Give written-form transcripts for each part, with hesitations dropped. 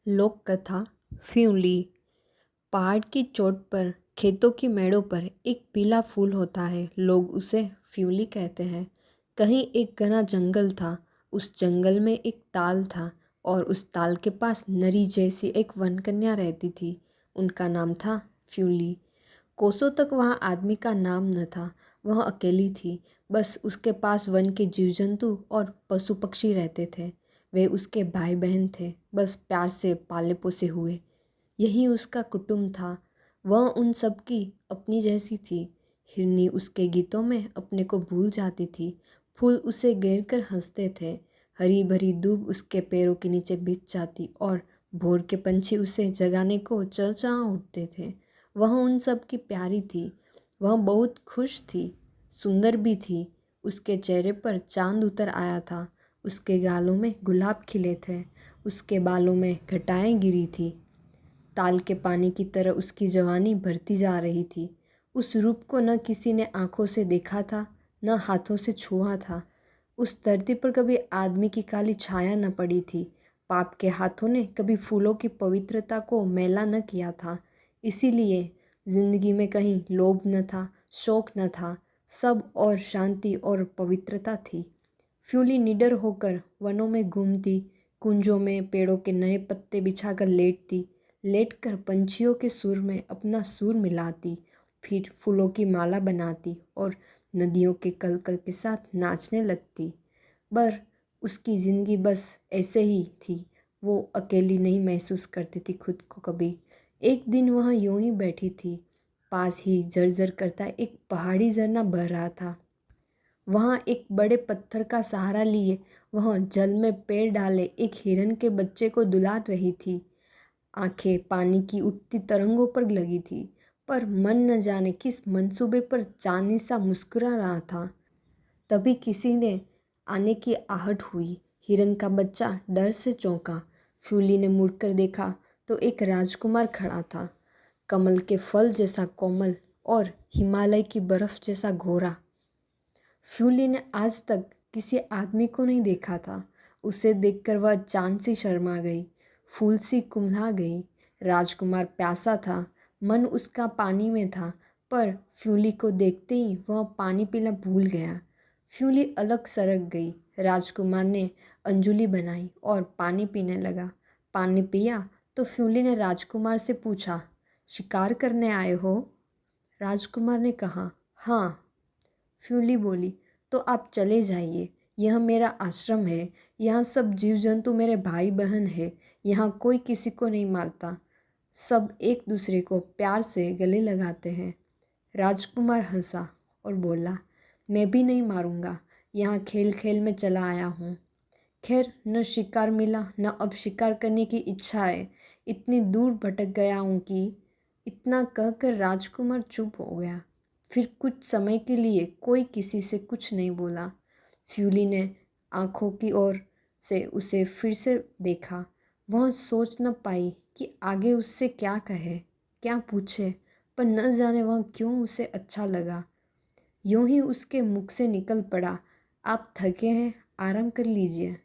लोक कथा फ्यूली। पहाड़ की चोट पर खेतों की मेड़ों पर एक पीला फूल होता है। लोग उसे फ्यूली कहते हैं। कहीं एक घना जंगल था। उस जंगल में एक ताल था और उस ताल के पास नरी जैसी एक वनकन्या रहती थी। उनका नाम था फ्यूली। कोसों तक वहाँ आदमी का नाम न था। वह अकेली थी। बस उसके पास वन के जीव जंतु और पशु पक्षी रहते थे। वे उसके भाई बहन थे, बस प्यार से पाले पोसे हुए। यही उसका कुटुंब था। वह उन सब की अपनी जैसी थी। हिरनी उसके गीतों में अपने को भूल जाती थी। फूल उसे घेर कर हंसते थे। हरी भरी दूब उसके पैरों के नीचे बिछ जाती और भोर के पंछी उसे जगाने को चहचहा उठते थे। वह उन सब की प्यारी थी। वह बहुत खुश थी, सुंदर भी थी। उसके चेहरे पर चांद उतर आया था। उसके गालों में गुलाब खिले थे। उसके बालों में घटाएं गिरी थी। ताल के पानी की तरह उसकी जवानी भरती जा रही थी। उस रूप को न किसी ने आंखों से देखा था, न हाथों से छुआ था। उस धरती पर कभी आदमी की काली छाया न पड़ी थी। पाप के हाथों ने कभी फूलों की पवित्रता को मैला न किया था। इसीलिए जिंदगी में कहीं लोभ न था, शौक न था। सब और शांति और पवित्रता थी। फ्यूली निडर होकर वनों में घूमती, कुंजों में पेड़ों के नए पत्ते बिछाकर लेटती, लेटकर पंछियों के सुर में अपना सुर मिलाती, फिर फूलों की माला बनाती और नदियों के कलकल के साथ नाचने लगती। पर उसकी ज़िंदगी बस ऐसे ही थी। वो अकेली नहीं महसूस करती थी खुद को कभी। एक दिन वह यूं ही बैठी थी। पास ही झरझर करता एक पहाड़ी झरना बह रहा था। वहाँ एक बड़े पत्थर का सहारा लिए वह जल में पैर डाले एक हिरन के बच्चे को दुलार रही थी। आंखें पानी की उठती तरंगों पर लगी थी, पर मन न जाने किस मंसूबे पर चांदनी सा मुस्कुरा रहा था। तभी किसी ने आने की आहट हुई। हिरन का बच्चा डर से चौंका। फ्यूली ने मुड़कर देखा तो एक राजकुमार खड़ा था, कमल के फल जैसा कोमल और हिमालय की बर्फ जैसा गोरा। फ्यूली ने आज तक किसी आदमी को नहीं देखा था। उसे देखकर वह चांद सी शर्मा गई, फूल सी कुम्हला गई। राजकुमार प्यासा था, मन उसका पानी में था, पर फ्यूली को देखते ही वह पानी पीना भूल गया। फ्यूली अलग सरक गई। राजकुमार ने अंजुली बनाई और पानी पीने लगा। पानी पिया तो फ्यूली ने राजकुमार से पूछा, शिकार करने आए हो? राजकुमार ने कहा, हाँ। फ्यूली बोली, तो आप चले जाइए। यह मेरा आश्रम है। यहाँ सब जीव जंतु मेरे भाई बहन है। यहाँ कोई किसी को नहीं मारता। सब एक दूसरे को प्यार से गले लगाते हैं। राजकुमार हंसा और बोला, मैं भी नहीं मारूंगा। यहाँ खेल खेल में चला आया हूँ। खैर, न शिकार मिला न अब शिकार करने की इच्छा है। इतनी दूर भटक गया हूँ कि। इतना कहकर राजकुमार चुप हो गया। फिर कुछ समय के लिए कोई किसी से कुछ नहीं बोला। फ्यूली ने आंखों की ओर से उसे फिर से देखा। वह सोच न पाई कि आगे उससे क्या कहे, क्या पूछे, पर न जाने वह क्यों उसे अच्छा लगा। यूं ही उसके मुख से निकल पड़ा, आप थके हैं, आराम कर लीजिए।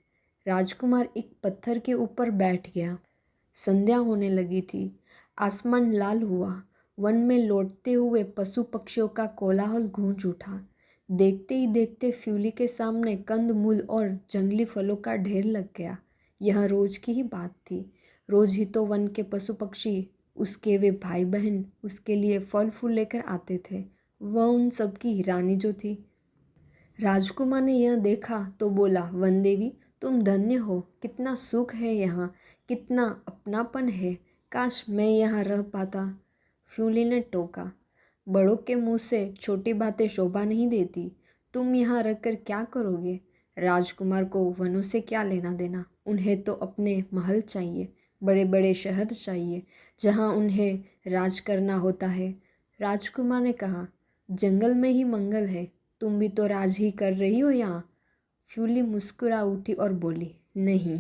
राजकुमार एक पत्थर के ऊपर बैठ गया। संध्या होने लगी थी। आसमान लाल हुआ। वन में लौटते हुए पशु पक्षियों का कोलाहल गूंज उठा। देखते ही देखते फ्यूली के सामने कंद मूल और जंगली फलों का ढेर लग गया। यह रोज की ही बात थी। रोज ही तो वन के पशु पक्षी, उसके वे भाई बहन उसके लिए फल फूल लेकर आते थे। वह उन सबकी रानी जो थी। राजकुमार ने यह देखा तो बोला, वन देवी, तुम धन्य हो। कितना सुख है यहाँ, कितना अपनापन है। काश मैं यहाँ रह पाता। फ्यूली ने टोका, बड़ों के मुंह से छोटी बातें शोभा नहीं देती। तुम यहाँ रहकर क्या करोगे? राजकुमार को वनों से क्या लेना देना। उन्हें तो अपने महल चाहिए, बड़े बड़े शहर चाहिए, जहाँ उन्हें राज करना होता है। राजकुमार ने कहा, जंगल में ही मंगल है। तुम भी तो राज ही कर रही हो यहाँ। फ्यूली मुस्कुरा उठी और बोली, नहीं।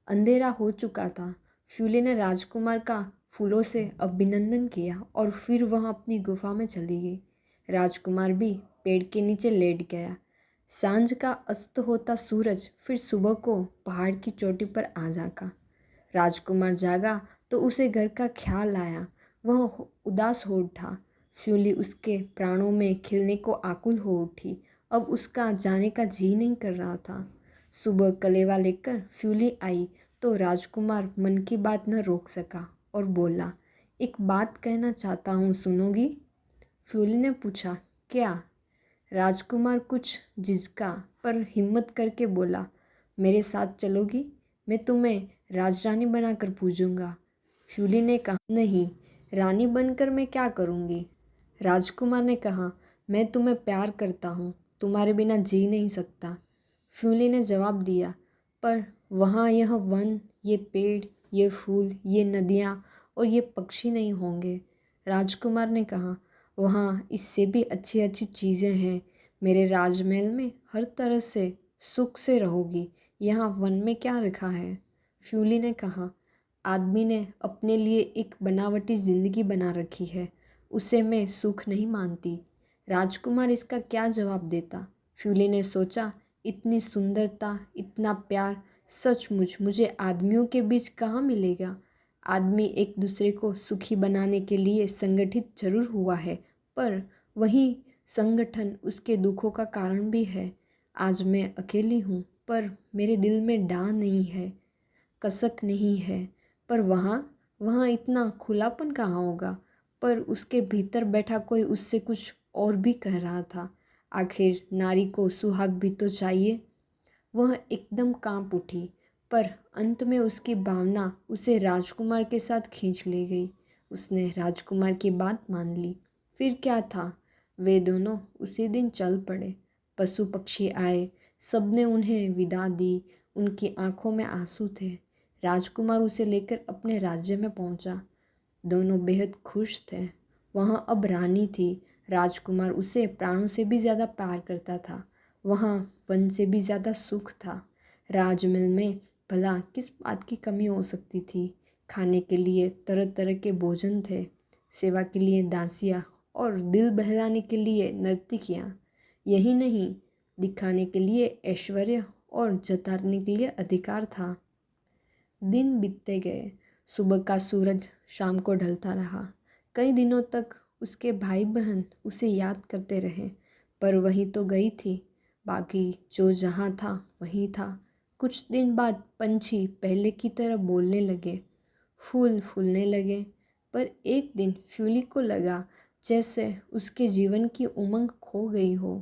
अंधेरा हो चुका था। फ्यूली ने राजकुमार का फूलों से अभिनंदन किया और फिर वह अपनी गुफा में चली गई। राजकुमार भी पेड़ के नीचे लेट गया। सांझ का अस्त होता सूरज फिर सुबह को पहाड़ की चोटी पर आ झाँका। राजकुमार जागा तो उसे घर का ख्याल आया। वह उदास हो उठा। फ्यूली उसके प्राणों में खिलने को आकुल हो उठी। अब उसका जाने का जी नहीं कर रहा था। सुबह कलेवा लेकर फ्यूली आई तो राजकुमार मन की बात न रोक सका और बोला, एक बात कहना चाहता हूँ, सुनोगी? फ्यूली ने पूछा, क्या? राजकुमार कुछ झिझका पर हिम्मत करके बोला, मेरे साथ चलोगी? मैं तुम्हें राजरानी बनाकर पूजूंगा। फ्यूली ने कहा, नहीं, रानी बनकर मैं क्या करूंगी? राजकुमार ने कहा, मैं तुम्हें प्यार करता हूँ, तुम्हारे बिना जी नहीं सकता। फ्यूली ने जवाब दिया, पर वहाँ यह वन, ये पेड़, ये फूल, ये नदियाँ और ये पक्षी नहीं होंगे। राजकुमार ने कहा, वहाँ इससे भी अच्छी अच्छी चीज़ें हैं। मेरे राजमहल में हर तरह से सुख से रहोगी। यहाँ वन में क्या रखा है? फ्यूली ने कहा, आदमी ने अपने लिए एक बनावटी ज़िंदगी बना रखी है, उसे मैं सुख नहीं मानती। राजकुमार इसका क्या जवाब देता? फ्यूली ने सोचा, इतनी सुंदरता, इतना प्यार सचमुच मुझे आदमियों के बीच कहाँ मिलेगा? आदमी एक दूसरे को सुखी बनाने के लिए संगठित जरूर हुआ है, पर वही संगठन उसके दुखों का कारण भी है। आज मैं अकेली हूँ, पर मेरे दिल में डाह नहीं है, कसक नहीं है। पर वहाँ वहाँ इतना खुलापन कहाँ होगा? पर उसके भीतर बैठा कोई उससे कुछ और भी कह रहा था। आखिर नारी को सुहाग भी तो चाहिए। वह एकदम कांप उठी, पर अंत में उसकी भावना उसे राजकुमार के साथ खींच ले गई। उसने राजकुमार की बात मान ली। फिर क्या था, वे दोनों उसी दिन चल पड़े। पशु पक्षी आए, सबने उन्हें विदा दी। उनकी आंखों में आंसू थे। राजकुमार उसे लेकर अपने राज्य में पहुंचा। दोनों बेहद खुश थे। वहाँ अब रानी थी। राजकुमार उसे प्राणों से भी ज़्यादा प्यार करता था। वहाँ वन से भी ज़्यादा सुख था। राजमहल में भला किस बात की कमी हो सकती थी? खाने के लिए तरह तरह के भोजन थे, सेवा के लिए दासियाँ और दिल बहलाने के लिए नर्तकियाँ। यही नहीं, दिखाने के लिए ऐश्वर्य और जताने के लिए अधिकार था। दिन बीतते गए। सुबह का सूरज शाम को ढलता रहा। कई दिनों तक उसके भाई बहन उसे याद करते रहे, पर वही तो गई थी। बाकी जो जहाँ था वहीं था। कुछ दिन बाद पंछी पहले की तरह बोलने लगे, फूल फूलने लगे। पर एक दिन फ्यूली को लगा जैसे उसके जीवन की उमंग खो गई हो।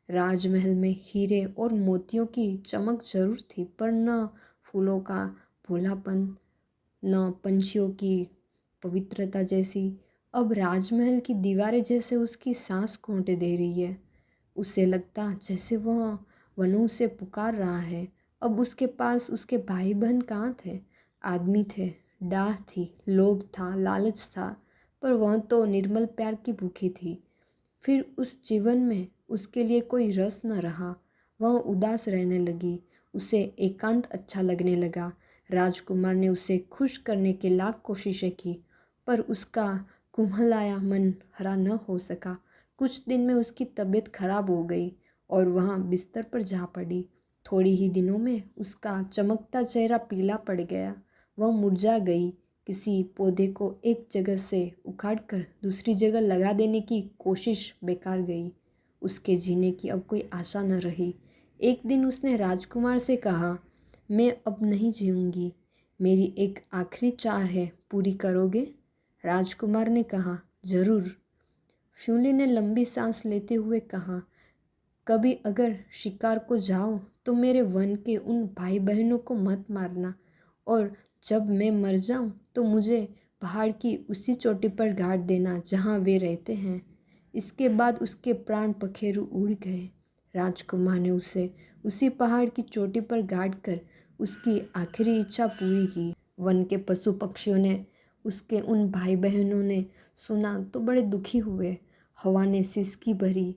राजमहल में हीरे और मोतियों की चमक जरूर थी, पर न फूलों का भोलापन, न पंछियों की पवित्रता जैसी। अब राजमहल की दीवारें जैसे उसकी सांस घोंटे दे रही है। उसे लगता जैसे वह वनु से पुकार रहा है। अब उसके पास उसके भाई बहन कहाँ थे? आदमी थे, डाह थी, लोभ था, लालच था, पर वह तो निर्मल प्यार की भूखी थी। फिर उस जीवन में उसके लिए कोई रस न रहा। वह उदास रहने लगी। उसे एकांत अच्छा लगने लगा। राजकुमार ने उसे खुश करने के लाख कोशिशें की, पर उसका कुम्हलाया मन हरा न हो सका। कुछ दिन में उसकी तबीयत खराब हो गई और वहाँ बिस्तर पर जा पड़ी। थोड़ी ही दिनों में उसका चमकता चेहरा पीला पड़ गया। वह मुरझा गई। किसी पौधे को एक जगह से उखाड़कर दूसरी जगह लगा देने की कोशिश बेकार गई। उसके जीने की अब कोई आशा न रही। एक दिन उसने राजकुमार से कहा, मैं अब नहीं जीऊँगी, मेरी एक आखिरी चाह है, पूरी करोगे? राजकुमार ने कहा, ज़रूर। फ्यूली ने लंबी सांस लेते हुए कहा, कभी अगर शिकार को जाओ तो मेरे वन के उन भाई बहनों को मत मारना, और जब मैं मर जाऊं तो मुझे पहाड़ की उसी चोटी पर गाड़ देना जहां वे रहते हैं। इसके बाद उसके प्राण पखेरु उड़ गए। राजकुमार ने उसे उसी पहाड़ की चोटी पर गाड़ कर उसकी आखिरी इच्छा पूरी की। वन के पशु पक्षियों ने, उसके उन भाई बहनों ने सुना तो बड़े दुखी हुए। हवा ने सिसकी भरी,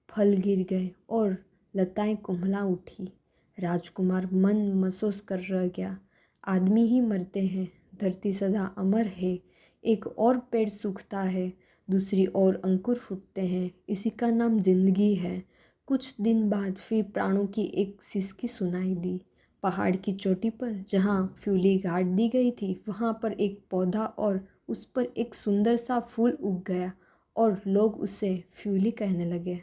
फल गिर गए और लताएं कुम्हला उठी। राजकुमार मन महसूस कर रह गया, आदमी ही मरते हैं, धरती सदा अमर है। एक और पेड़ सूखता है, दूसरी ओर अंकुर फूटते हैं, इसी का नाम जिंदगी है। कुछ दिन बाद फिर प्राणों की एक सिसकी सुनाई दी। पहाड़ की चोटी पर जहाँ फ्यूली गाड़ दी गई थी वहाँ पर एक पौधा और उस पर एक सुंदर सा फूल उग गया और लोग उसे फ्यूली कहने लगे।